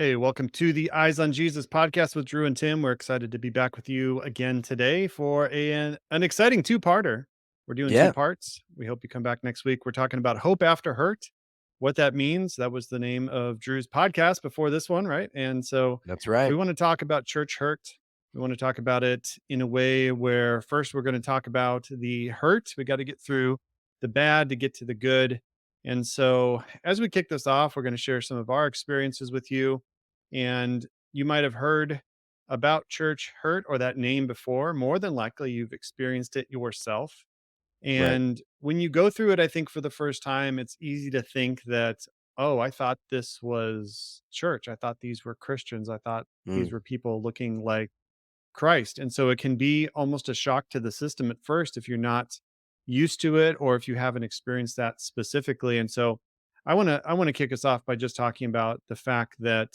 Hey, welcome to the Eyes on Jesus podcast with Drew and Tim. We're excited to be back with you again today for an exciting two-parter. We're doing two Yeah, parts. We hope you come back next week. We're talking about hope after hurt, what that means. That was the name of Drew's podcast before this one, right? And so that's we right. want to talk about church hurt. We want to talk about it in a way where first we're going to talk about the hurt. We got to get through the bad to get to the good. And so, as we kick this off, we're going to share some of our experiences with you, and you might have heard about church hurt or that name before. More than likely, you've experienced it yourself. Right. And when you go through it, I think for the first time, it's easy to think that, oh, I thought this was church. I thought these were Christians. I thought these Mm, were people looking like Christ. And so it can be almost a shock to the system at first if you're not used to it or if you haven't experienced that specifically. And so I want to kick us off by just talking about the fact that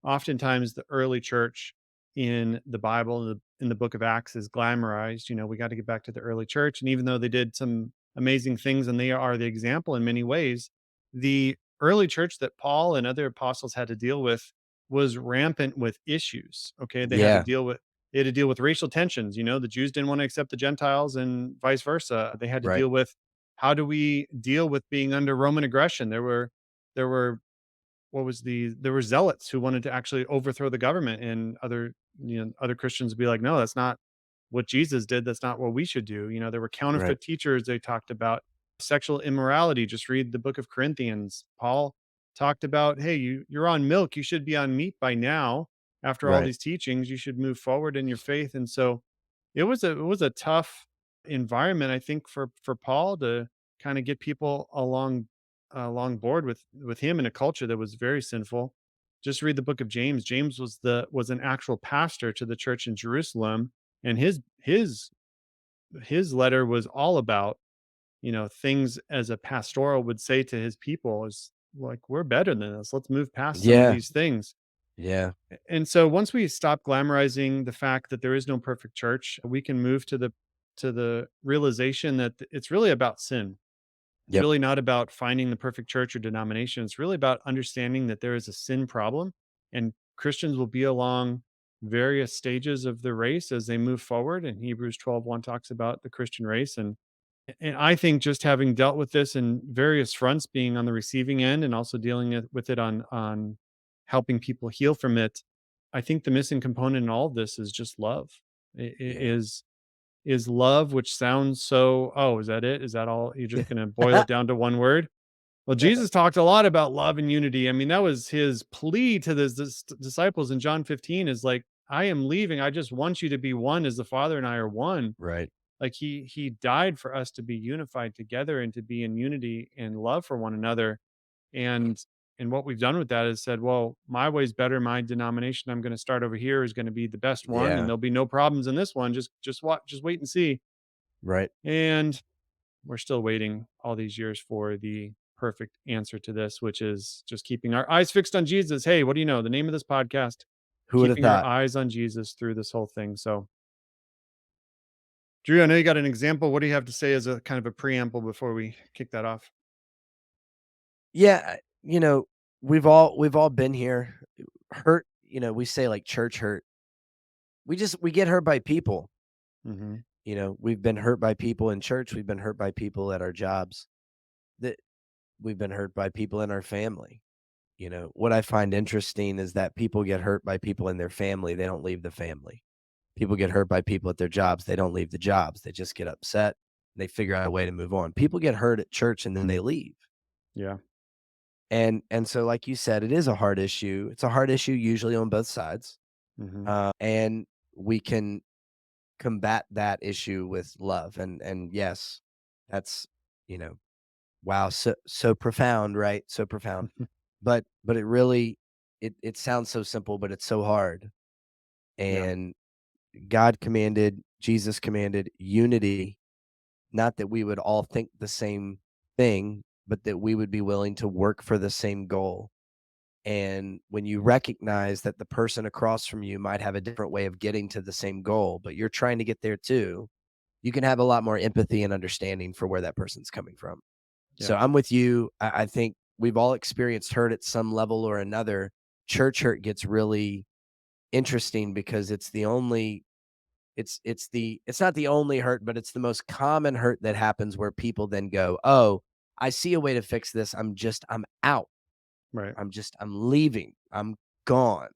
oftentimes the early church in the Bible, in the book of Acts, is glamorized. We got to get back to the early church. And even though they did some amazing things and they are the example in many ways, the early church that Paul and other apostles had to deal with was rampant with issues. Okay. yeah, They had to deal with racial tensions. The Jews didn't want to accept the Gentiles and vice versa. They had to right, deal with, how do we deal with being under Roman aggression? There were there were zealots who wanted to actually overthrow the government, and other Christians would be like, no, that's not what Jesus did. That's not what we should do. There were right, counterfeit teachers. They talked about sexual immorality. Just read the book of Corinthians. Paul talked about, hey, you're on milk. You should be on meat by now. After all right. these teachings, you should move forward in your faith. And so it was a tough environment, I think, for Paul to kind of get people along board with him in a culture that was very sinful. Just read the book of James. James was an actual pastor to the church in Jerusalem, and his letter was all about, things as a pastoral would say to his people is like, we're better than this. Let's move past some of Yeah, these things. yeah, And so once we stop glamorizing the fact that there is no perfect church, we can move to the realization that it's really about sin. It's yep, really not about finding the perfect church or denomination. It's really about understanding that there is a sin problem, and Christians will be along various stages of the race as they move forward. And Hebrews 12:1 talks about the Christian race. And I think just having dealt with this in various fronts, being on the receiving end and also dealing with it on helping people heal from it, I think the missing component in all of this is just love. yeah. Is love, which sounds so, oh, is that it? Is that all? You're just going to boil it down to one word? Well, Jesus talked a lot about love and unity. I mean, that was his plea to the disciples in John 15, is like, I am leaving. I just want you to be one as the Father and I are one. Right. Like he died for us to be unified together and to be in unity and love for one another. And and what we've done with that is said, well, my way's better. My denomination I'm going to start over here is going to be the best one, and Yeah, there'll be no problems in this one. Just wait and see. right. And we're still waiting all these years for the perfect answer to this, which is just keeping our eyes fixed on Jesus. Hey, what do you know? The name of this podcast, Who would have keeping our thought? eyes on Jesus through this whole thing. So, Drew, I know you got an example. What do you have to say as a kind of a preamble before we kick that off? Yeah, we've all been here. Hurt, we say like church hurt. We get hurt by people. Hmm. We've been hurt by people in church. We've been hurt by people at our jobs. That we've been hurt by people in our family. What I find interesting is that people get hurt by people in their family. They don't leave the family. People get hurt by people at their jobs. They don't leave the jobs. They just get upset. They figure out a way to move on. People get hurt at church and then they leave. Yeah. And so like you said, it is a hard issue. It's a hard issue usually on both sides. Hmm. And we can combat that issue with love. And yes, that's, you know, wow, so profound, right? So profound. But it really it sounds so simple, but it's so hard. Yeah. And Jesus commanded unity, not that we would all think the same thing, but that we would be willing to work for the same goal. And when you recognize that the person across from you might have a different way of getting to the same goal, but you're trying to get there too, you can have a lot more empathy and understanding for where that person's coming from. Yeah. So I'm with you. I think we've all experienced hurt at some level or another. church hurt gets really interesting because it's not the only hurt, but it's the most common hurt that happens where people then go, "Oh, I see a way to fix this. I'm out. Right. I'm leaving. I'm gone."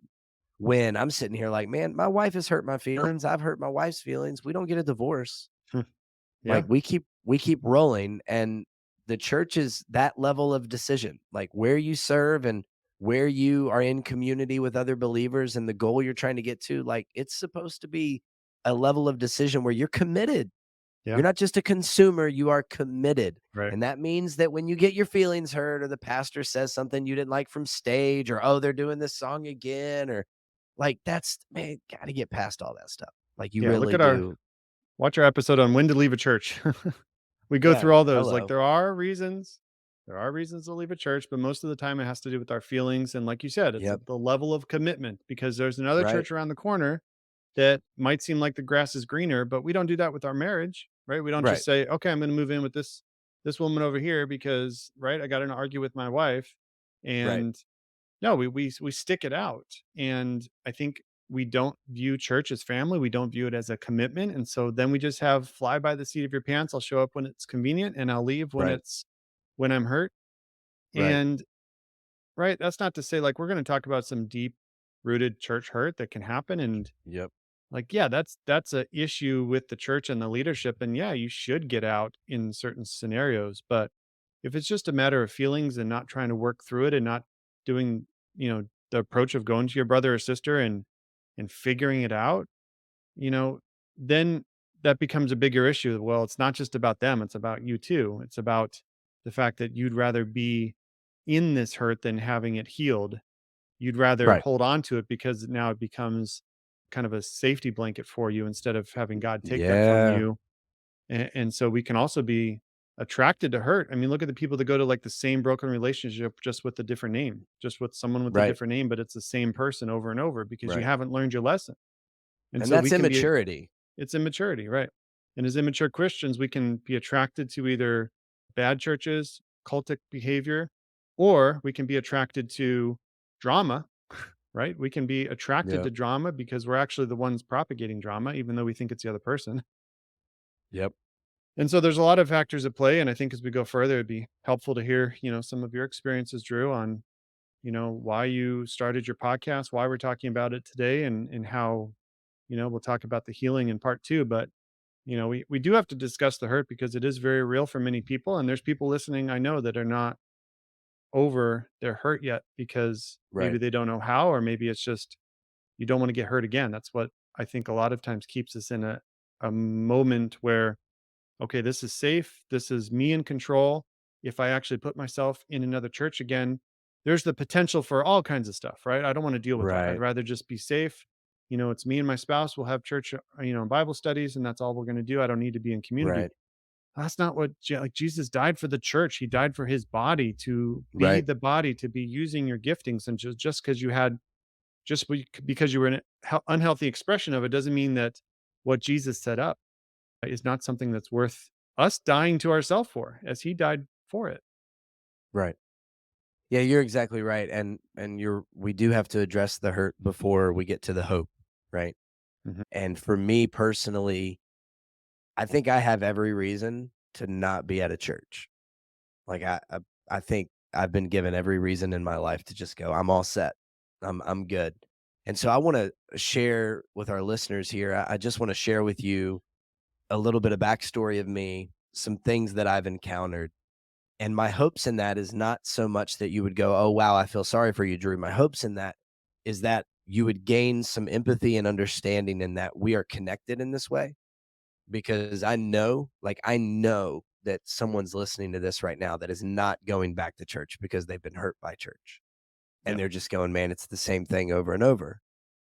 When I'm sitting here like, "Man, my wife has hurt my feelings. I've hurt my wife's feelings. We don't get a divorce." Like, Yeah. we keep rolling, and the church is that level of decision, like, where you serve and where you are in community with other believers and the goal you're trying to get to, like, it's supposed to be a level of decision where you're committed. Yeah. You're not just a consumer, you are committed, Right. and that means that when you get your feelings hurt or the pastor says something you didn't like from stage or, "Oh, they're doing this song again," or like, that's man, gotta get past all that stuff. Like, you Yeah. Look really at our do. Watch our episode on when to leave a church. We go Yeah, through all those. Like hello. there are reasons to leave a church, but most of the time it has to do with our feelings. And like you said, it's Yep. the level of commitment because there's another Right. church around the corner that might seem like the grass is greener, but we don't do that with our marriage, right? We don't just Right. say, okay, I'm going to move in with this woman over here because, right, I got in an argue with my wife, Right. and no, we stick it out, and I think we don't view church as family, we don't view it as a commitment, and so then we just have fly by the seat of your pants. I'll show up when it's convenient, and I'll leave Right. when I'm hurt, Right. and right, that's not to say, like, we're gonna talk about some deep-rooted church hurt that can happen, and, Yep. like, yeah, that's a issue with the church and the leadership, and, yeah, you should get out in certain scenarios, but if it's just a matter of feelings and not trying to work through it and not doing, the approach of going to your brother or sister and figuring it out, you know, then that becomes a bigger issue. Well, it's not just about them, it's about you too. It's about the fact that you'd rather be in this hurt than having it healed. You'd rather Right. hold on to it because now it becomes kind of a safety blanket for you instead of having God take that from Yeah. you, and so we can also be attracted to hurt. I mean, look at the people that go to like the same broken relationship just with a different name, just with someone with a Right. different name, but it's the same person over and over because you Right. haven't learned your lesson. And And so that's we can be, immaturity. it's immaturity, right? And as immature Christians, we can be attracted to either bad churches, cultic behavior, or we can be attracted to drama, right? We can be attracted Yep. to drama because we're actually the ones propagating drama, even though we think it's the other person. Yep. And so there's a lot of factors at play, and I think as we go further, it'd be helpful to hear, some of your experiences, Drew, on, why you started your podcast, why we're talking about it today, and how, we'll talk about the healing in part two. But, we do have to discuss the hurt because it is very real for many people. And there's people listening I know that are not over their hurt yet because maybe Right. they don't know how, or maybe it's just you don't want to get hurt again. That's what I think a lot of times keeps us in a moment where, okay, this is safe. This is me in control. If I actually put myself in another church again, there's the potential for all kinds of stuff, right? I don't want to deal with that. I'd Right. rather just be safe. It's me and my spouse. We'll have church, Bible studies, and that's all we're going to do. I don't need to be in community. Right. That's not what, like, Jesus died for the church. He died for his body to be Right. the body, to be using your giftings. And just because you had, because you were an unhealthy expression of it, doesn't mean that what Jesus set up is not something that's worth us dying to ourselves for, as he died for it. Right. Yeah, you're exactly right. And we do have to address the hurt before we get to the hope, right? Mhm. And for me personally, I think I have every reason to not be at a church. Like I think I've been given every reason in my life to just go, I'm all set. I'm good. And so I want to share with our listeners here. I just want to share with you a little bit of backstory of me, some things that I've encountered. And my hopes in that is not so much that you would go, "Oh, wow, I feel sorry for you, Drew." My hopes in that is that you would gain some empathy and understanding in that we are connected in this way because I know that someone's listening to this right now that is not going back to church because they've been hurt by church. And Yeah. they're just going, "Man, it's the same thing over and over."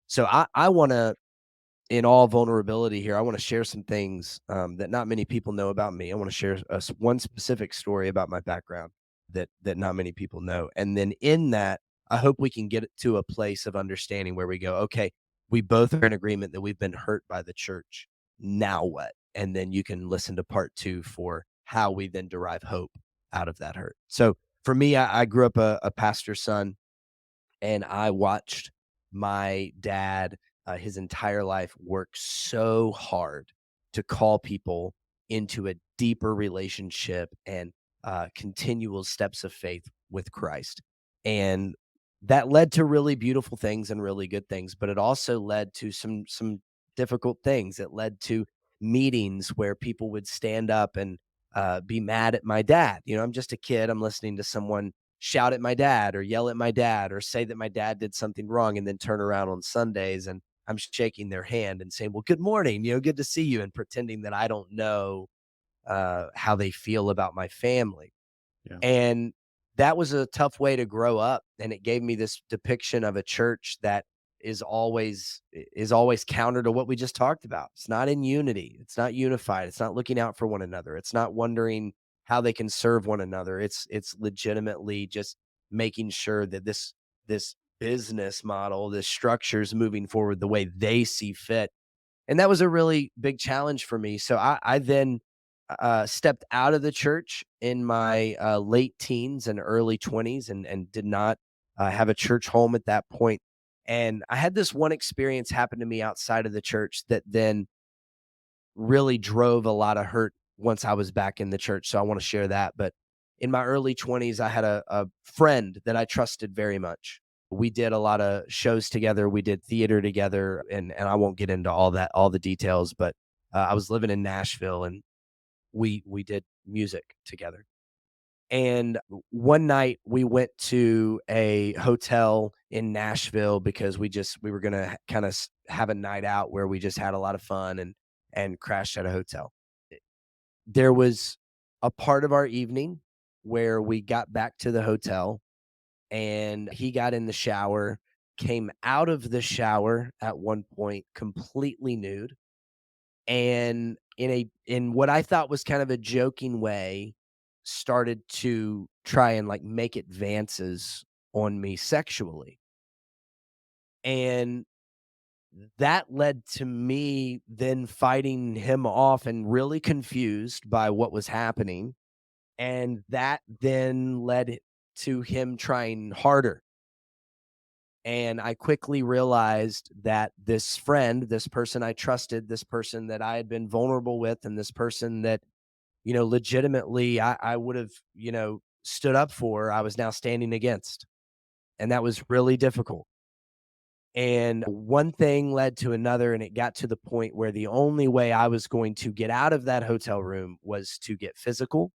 So I want to in all vulnerability here, I want to share some things that not many people know about me. I want to share one specific story about my background that not many people know, and then in that, I hope we can get it to a place of understanding where we go, okay, we both are in agreement that we've been hurt by the church. Now what? And then you can listen to part two for how we then derive hope out of that hurt. So for me, I grew up a pastor's son And I watched my dad, his entire life work so hard to call people into a deeper relationship and continual steps of faith with Christ. And that led to really beautiful things and really good things, but it also led to some difficult things. It led to meetings where people would stand up and be mad at my dad. You know, I'm just a kid. I'm listening to someone shout at my dad or yell at my dad or say that my dad did something wrong and then turn around on Sundays and I'm shaking their hand and saying, "Well, good morning, good to see you," and pretending that I don't know how they feel about my family. Yeah. And that was a tough way to grow up, and it gave me this depiction of a church that is always counter to what we just talked about. It's not in unity, it's not unified, it's not looking out for one another, it's not wondering how they can serve one another. It's legitimately just making sure that this business model, this structure is moving forward the way they see fit, and that was a really big challenge for me. So I then stepped out of the church in my late teens and early 20s and did not have a church home at that point. And I had this one experience happen to me outside of the church that then really drove a lot of hurt once I was back in the church. So I want to share that. But in my early 20s, I had a friend that I trusted very much. We did a lot of shows together. We did theater together, and I won't get into all the details. But I was living in Nashville, and we did music together. And one night we went to a hotel in Nashville because we were gonna kind of have a night out where we just had a lot of fun and crashed at a hotel. There was a part of our evening where we got back to the hotel and he got in the shower, came out of the shower at one point completely nude, and in what I thought was kind of a joking way, started to try and, like, make advances on me sexually, and that led to me then fighting him off and really confused by what was happening, and that then led to him trying harder, and I quickly realized that this friend, this person I trusted, this person that I had been vulnerable with, and this person that legitimately I would have, stood up for, I was now standing against. And that was really difficult. And one thing led to another, and it got to the point where the only way I was going to get out of that hotel room was to get physical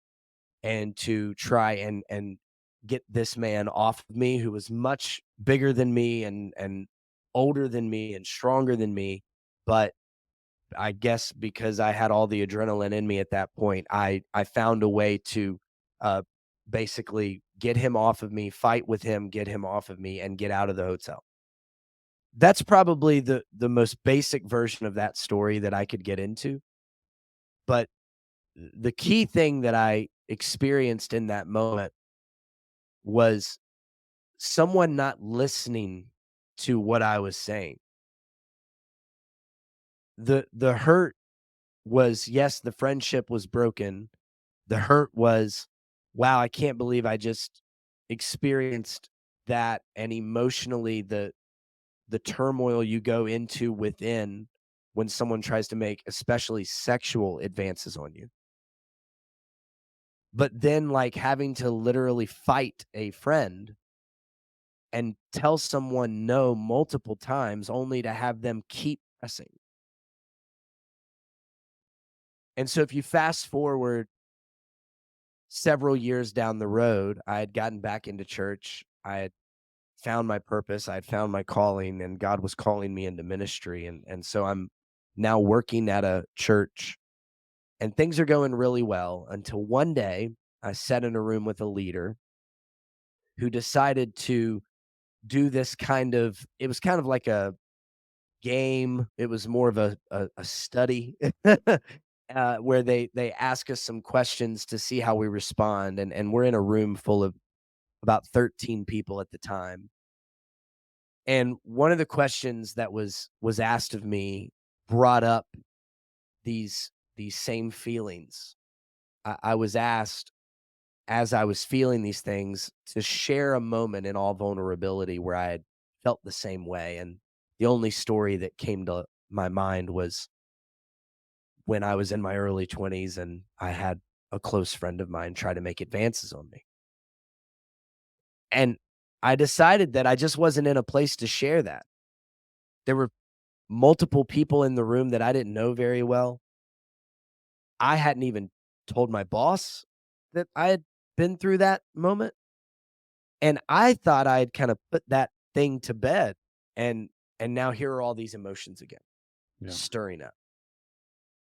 and to try and get this man off of me who was much bigger than me and older than me and stronger than me. But I guess because I had all the adrenaline in me at that point, I found a way to, uh, basically get him off of me, fight with him, get him off of me, and get out of the hotel. That's probably the most basic version of that story that I could get into, but the key thing that I experienced in that moment was someone not listening to what I was saying. The hurt was, yes, the friendship was broken. The hurt was, wow, I can't believe I just experienced that, and emotionally the turmoil you go into within when someone tries to make especially sexual advances on you. But then, like, having to literally fight a friend and tell someone no multiple times only to have them keep pressing. And so if you fast forward several years down the road, I had gotten back into church. I had found my purpose. I had found my calling, and God was calling me into ministry. And so I'm now working at a church, and things are going really well until one day I sat in a room with a leader who decided to do this it was kind of like a game. It was more of a study where they ask us some questions to see how we respond. And we're in a room full of about 13 people at the time. And one of the questions that was asked of me brought up these same feelings. I was asked, as I was feeling these things, to share a moment in all vulnerability where I had felt the same way. And the only story that came to my mind was when I was in my early 20s and I had a close friend of mine try to make advances on me. And I decided that I just wasn't in a place to share that. There were multiple people in the room that I didn't know very well. I hadn't even told my boss that I had been through that moment. And I thought I had kind of put that thing to bed. And now here are all these emotions again Yeah. stirring up.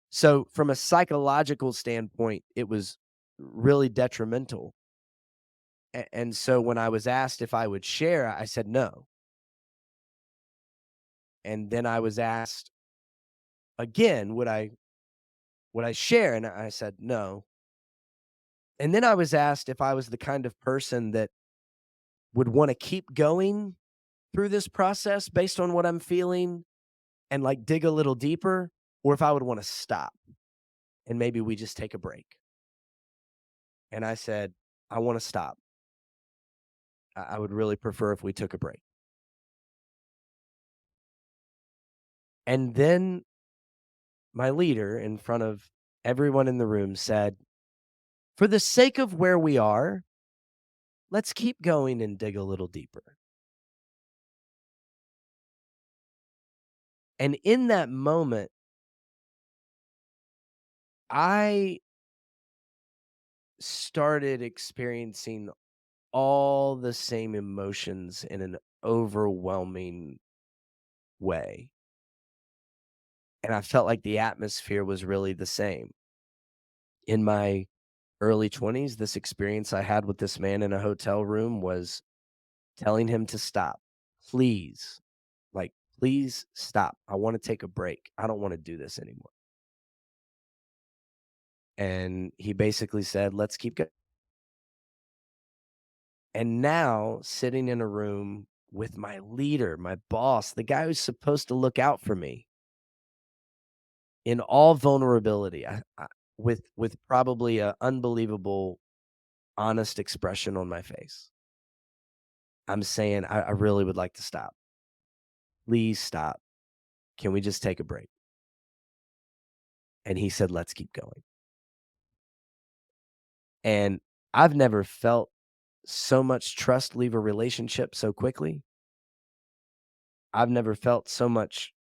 So from a psychological standpoint, it was really detrimental. And so when I was asked if I would share, I said no. And then I was asked again, would I share? And I said no. And then I was asked if I was the kind of person that would want to keep going through this process based on what I'm feeling and like dig a little deeper, or if I would want to stop and maybe we just take a break. And I said, I want to stop. I would really prefer if we took a break. And then my leader, in front of everyone in the room, said, for the sake of where we are, let's keep going and dig a little deeper. And in that moment, I started experiencing all the same emotions in an overwhelming way. And I felt like the atmosphere was really the same. In my early 20s, this experience I had with this man in a hotel room was telling him to stop. Please, like, please stop. I want to take a break. I don't want to do this anymore. And he basically said, let's keep going. And now, sitting in a room with my leader, my boss, the guy who's supposed to look out for me in all vulnerability, with probably a unbelievable, honest expression on my face, I'm saying, I really would like to stop. Please stop. Can we just take a break? And he said, let's keep going. And I've never felt so much trust leave a relationship so quickly. I've never felt so much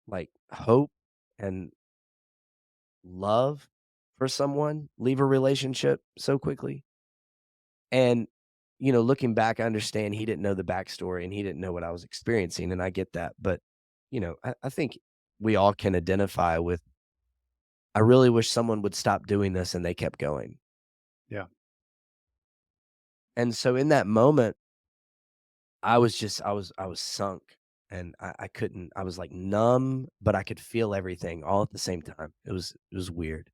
like hope and love for someone leave a relationship so quickly. And, looking back, I understand he didn't know the backstory and he didn't know what I was experiencing. And I get that. But, I think we all can identify with, I really wish someone would stop doing this and they kept going. Yeah. And so in that moment, I was sunk and I couldn't, I was like numb, but I could feel everything all at the same time. It was weird.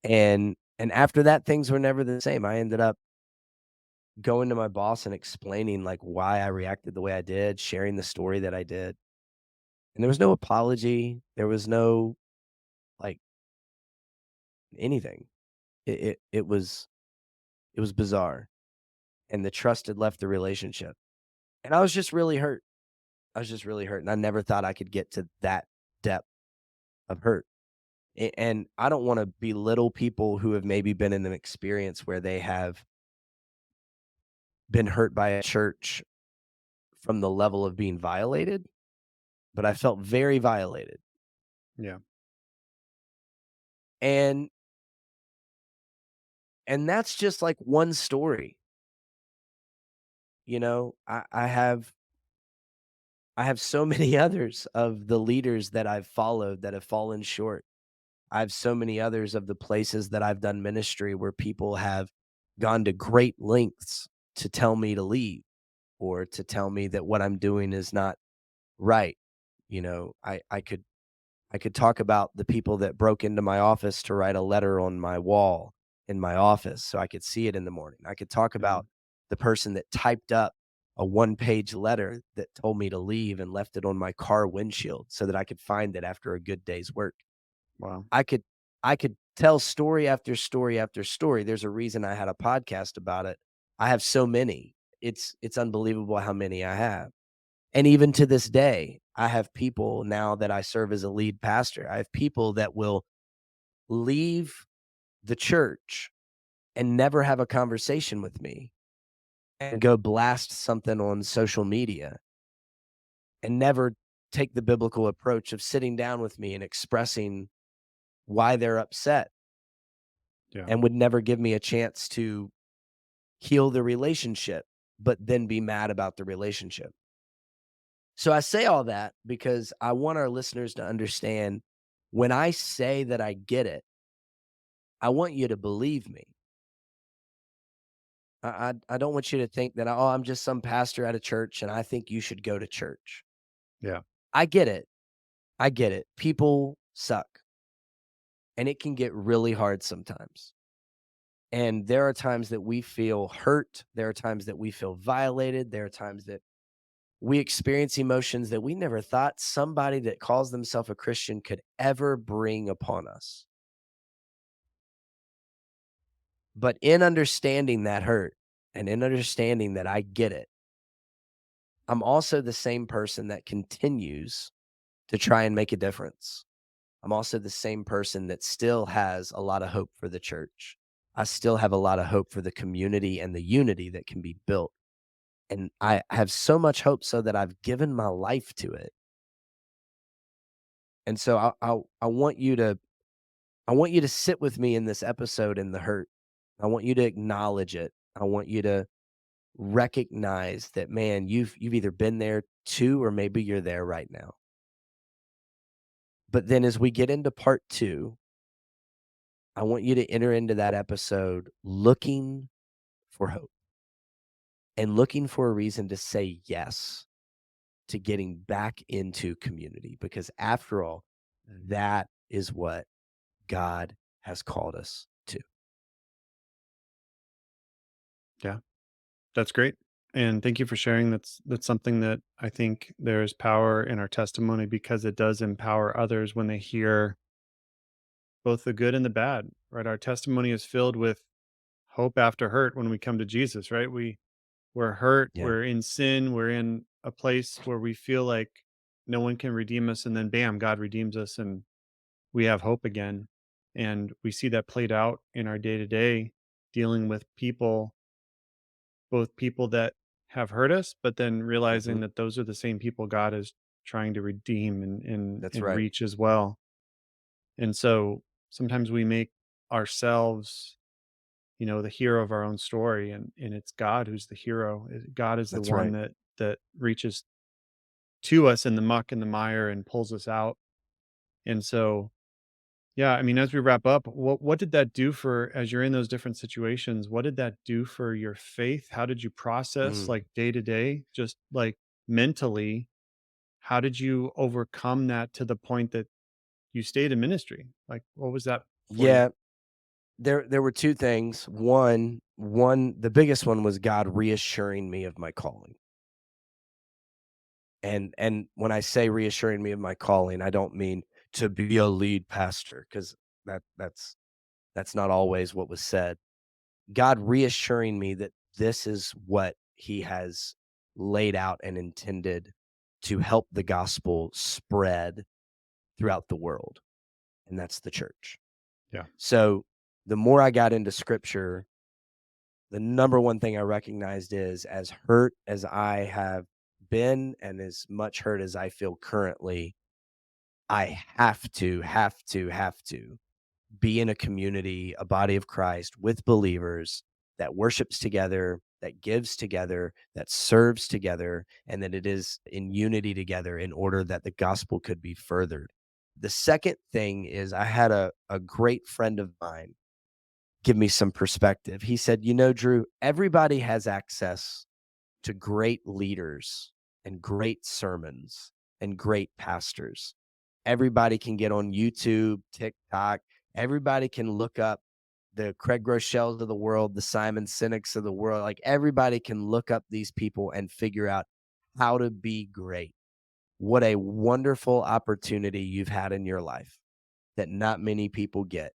And after that, things were never the same. I ended up going to my boss and explaining like why I reacted the way I did, sharing the story that I did. And there was no apology. There was no like anything. It was bizarre. And the trust had left the relationship. And I was just really hurt. I was just really hurt. And I never thought I could get to that depth of hurt. And I don't want to belittle people who have maybe been in an experience where they have been hurt by a church from the level of being violated, but I felt very violated. Yeah. And that's just like one story. I have so many others of the leaders that I've followed that have fallen short. I have so many others of the places that I've done ministry where people have gone to great lengths to tell me to leave or to tell me that what I'm doing is not right. I could talk about the people that broke into my office to write a letter on my wall in my office so I could see it in the morning. I could talk Yeah. about the person that typed up a one-page letter that told me to leave and left it on my car windshield so that I could find it after a good day's work. Wow. I could I could tell story after story after story. There's a reason I had a podcast about it. I have so many. It's unbelievable how many I have. And even to this day, I have people now that I serve as a lead pastor. I have people that will leave the church and never have a conversation with me and go blast something on social media and never take the biblical approach of sitting down with me and expressing why they're upset, Yeah. and would never give me a chance to heal the relationship, but then be mad about the relationship. So I say all that because I want our listeners to understand, when I say that I get it, I want you to believe me. I don't want you to think that, oh, I'm just some pastor at a church and I think you should go to church. Yeah. I get it. I get it. People suck and it can get really hard sometimes. And there are times that we feel hurt. There are times that we feel violated. There are times that we experience emotions that we never thought somebody that calls themselves a Christian could ever bring upon us. But in understanding that hurt and in understanding that I get it, I'm also the same person that continues to try and make a difference. I'm also the same person that still has a lot of hope for the church. I still have a lot of hope for the community and the unity that can be built. And I have so much hope so that I've given my life to it. And so I want you to sit with me in this episode in the hurt. I want you to acknowledge it. I want you to recognize that, man, you've either been there too, or maybe you're there right now. But then as we get into part 2, I want you to enter into that episode looking for hope and looking for a reason to say yes to getting back into community, because after all, that is what God has called us to. Yeah. That's great. And thank you for sharing. That's something that I think there's power in our testimony because it does empower others when they hear both the good and the bad, right? Our testimony is filled with hope after hurt when we come to Jesus, right? We're hurt, Yeah, we're in sin, we're in a place where we feel like no one can redeem us, and then bam, God redeems us and we have hope again. And we see that played out in our day-to-day dealing with people, both people that have hurt us, but then realizing mhm, that those are the same people God is trying to redeem that's and right. reach as well. And so sometimes we make ourselves, the hero of our own story, and it's God who's the hero. God is the That's one right. that reaches to us in the muck and the mire and pulls us out. And so, yeah, I mean, as we wrap up, what did that do for, as you're in those different situations, what did that do for your faith? How did you process, Mm. like, day to day, just like mentally? How did you overcome that to the point that you stayed in ministry? Like, what was that for you? Yeah, there were 2 things. One the biggest one was God reassuring me of my calling. And when I say reassuring me of my calling, I don't mean to be a lead pastor, 'cause that's not always what was said. God reassuring me that this is what he has laid out and intended to help the gospel spread throughout the world, and that's the church. Yeah, So, the more I got into scripture, the number one thing I recognized is, as hurt as I have been and as much hurt as I feel currently, I have to be in a community, a body of Christ with believers that worships together, that gives together, that serves together, and that it is in unity together in order that the gospel could be furthered. The second thing is, I had a great friend of mine give me some perspective. He said, Drew, everybody has access to great leaders and great sermons and great pastors. Everybody can get on YouTube, TikTok. Everybody can look up the Craig Rochelle's of the world, the Simon Sinek's of the world. Like, everybody can look up these people and figure out how to be great. What a wonderful opportunity you've had in your life that not many people get.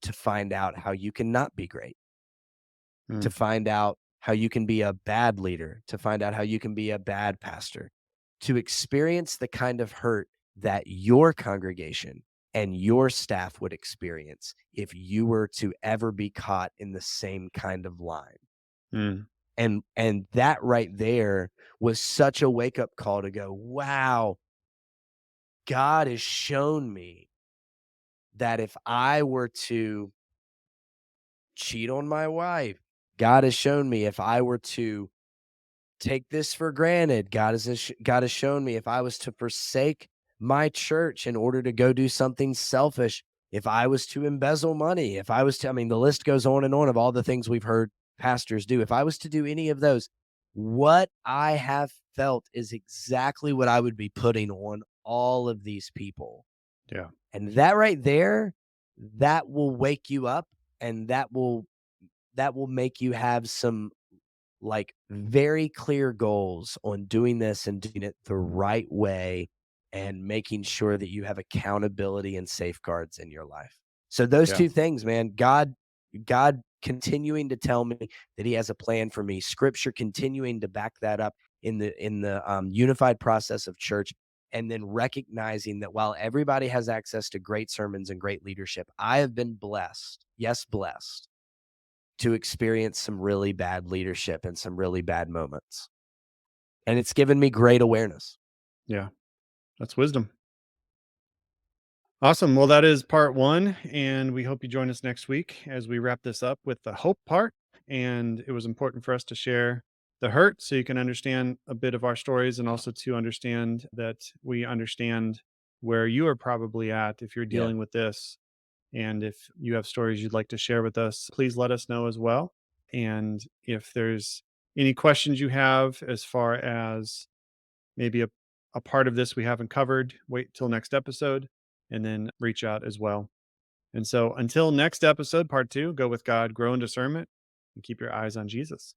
to find out how you can not be great, to Mm, find out how you can be a bad leader, to find out how you can be a bad pastor, to experience the kind of hurt that your congregation and your staff would experience if you were to ever be caught in the same kind of line. mm, And that right there was such a wake up call to go, wow, God has shown me that if I were to cheat on my wife, God has shown me if I were to take this for granted, God has shown me if I was to forsake my church in order to go do something selfish, if I was to embezzle money, if I was to, I mean, the list goes on and on of all the things we've heard pastors do. If I was to do any of those, what I have felt is exactly what I would be putting on all of these people. yeah, And that right there, that will wake you up, and that will make you have some like very clear goals on doing this and doing it the right way and making sure that you have accountability and safeguards in your life. So those yeah, two things, man, God continuing to tell me that he has a plan for me, scripture continuing to back that up in the unified process of church, and then recognizing that while everybody has access to great sermons and great leadership, I have been blessed, yes, blessed to experience some really bad leadership and some really bad moments. And it's given me great awareness. yeah. That's wisdom. Awesome. Well, that is part one. And we hope you join us next week as we wrap this up with the hope part. And it was important for us to share the hurt so you can understand a bit of our stories and also to understand that we understand where you are probably at if you're Yeah. dealing with this. And if you have stories you'd like to share with us, please let us know as well. And if there's any questions you have as far as maybe a part of this we haven't covered, wait till next episode and then reach out as well. And so until next episode, part two, go with God, grow in discernment, and keep your eyes on Jesus.